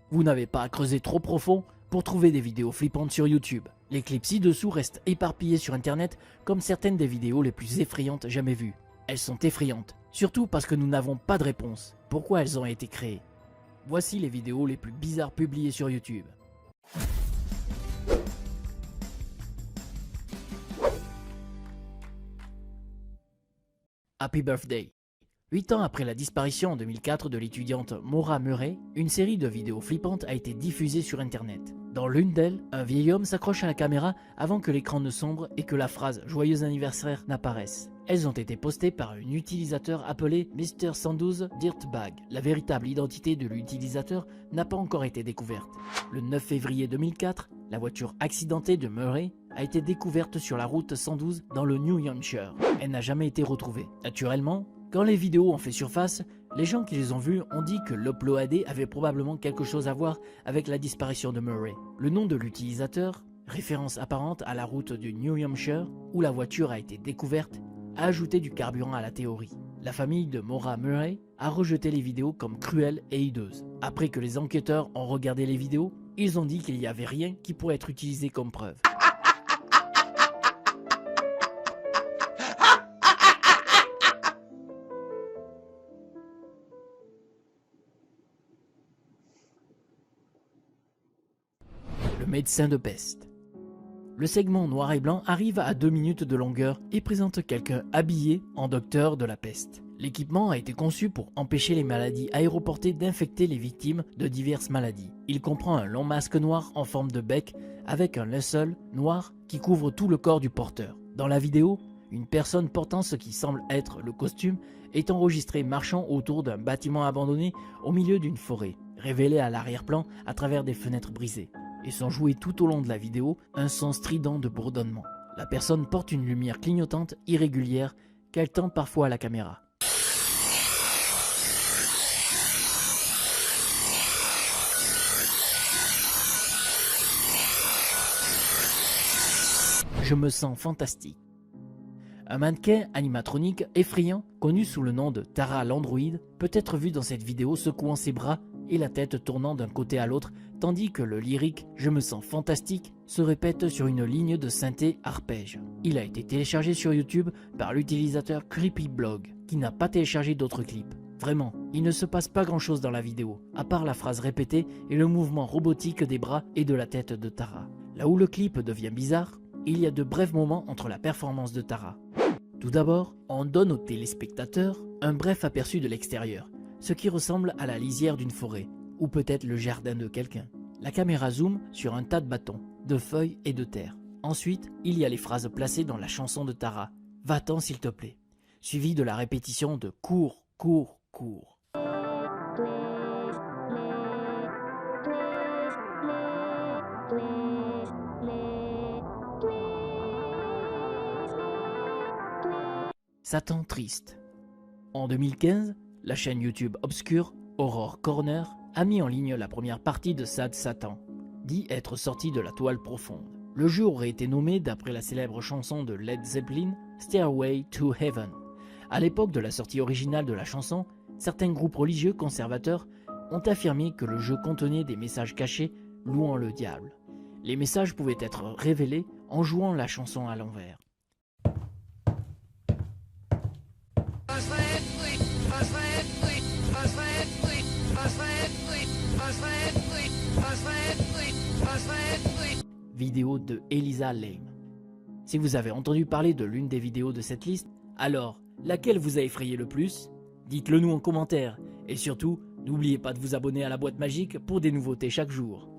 Vous n'avez pas à creuser trop profond pour trouver des vidéos flippantes sur YouTube. Les clips ci-dessous restent éparpillés sur internet comme certaines des vidéos les plus effrayantes jamais vues. Elles sont effrayantes, surtout parce que nous n'avons pas de réponse. Pourquoi elles ont été créées? Voici les vidéos les plus bizarres publiées sur YouTube. Happy Birthday. 8 ans après la disparition en 2004 de l'étudiante Maura Murray, une série de vidéos flippantes a été diffusée sur internet. Dans l'une d'elles, un vieil homme s'accroche à la caméra avant que l'écran ne sombre et que la phrase « Joyeux anniversaire » n'apparaisse. Elles ont été postées par un utilisateur appelé Mr112 Dirtbag. La véritable identité de l'utilisateur n'a pas encore été découverte. Le 9 février 2004, la voiture accidentée de Murray a été découverte sur la route 112 dans le New Hampshire. Elle n'a jamais été retrouvée. Naturellement, quand les vidéos ont fait surface, les gens qui les ont vues ont dit que l'uploadé avait probablement quelque chose à voir avec la disparition de Murray. Le nom de l'utilisateur, référence apparente à la route du New Hampshire où la voiture a été découverte, a ajouté du carburant à la théorie. La famille de Maura Murray a rejeté les vidéos comme cruelles et hideuses. Après que les enquêteurs ont regardé les vidéos, ils ont dit qu'il n'y avait rien qui pourrait être utilisé comme preuve. Le médecin de peste. Le segment noir et blanc arrive à 2 minutes de longueur et présente quelqu'un habillé en docteur de la peste. L'équipement a été conçu pour empêcher les maladies aéroportées d'infecter les victimes de diverses maladies. Il comprend un long masque noir en forme de bec avec un linceul noir qui couvre tout le corps du porteur. Dans la vidéo, une personne portant ce qui semble être le costume est enregistrée marchant autour d'un bâtiment abandonné au milieu d'une forêt, révélé à l'arrière-plan à travers des fenêtres brisées. Et sont joués tout au long de la vidéo un son strident de bourdonnement. La personne porte une lumière clignotante irrégulière qu'elle tend parfois à la caméra. Je me sens fantastique. Un mannequin animatronique effrayant, connu sous le nom de Tara l'androïde, peut être vu dans cette vidéo secouant ses bras et la tête tournant d'un côté à l'autre, tandis que le lyrique « Je me sens fantastique » se répète sur une ligne de synthé arpège. Il a été téléchargé sur YouTube par l'utilisateur CreepyBlog, qui n'a pas téléchargé d'autres clips. Vraiment, il ne se passe pas grand chose dans la vidéo, à part la phrase répétée et le mouvement robotique des bras et de la tête de Tara. Là où le clip devient bizarre, il y a de brefs moments entre la performance de Tara. Tout d'abord, on donne aux téléspectateurs un bref aperçu de l'extérieur, ce qui ressemble à la lisière d'une forêt, ou peut-être le jardin de quelqu'un. La caméra zoome sur un tas de bâtons, de feuilles et de terre. Ensuite, il y a les phrases placées dans la chanson de Tara, « Va-t'en s'il te plaît », suivie de la répétition de « Cours, cours, cours ». Satan triste. En 2015, la chaîne YouTube obscure Horror Corner a mis en ligne la première partie de Sad Satan, dit être sorti de la toile profonde. Le jeu aurait été nommé d'après la célèbre chanson de Led Zeppelin, Stairway to Heaven. À l'époque de la sortie originale de la chanson, certains groupes religieux conservateurs ont affirmé que le jeu contenait des messages cachés louant le diable. Les messages pouvaient être révélés en jouant la chanson à l'envers. Vidéo de Elisa Lame. Si vous avez entendu parler de l'une des vidéos de cette liste, alors laquelle vous a effrayé le plus? Dites-le nous en commentaire et surtout, n'oubliez pas de vous abonner à la boîte magique pour des nouveautés chaque jour.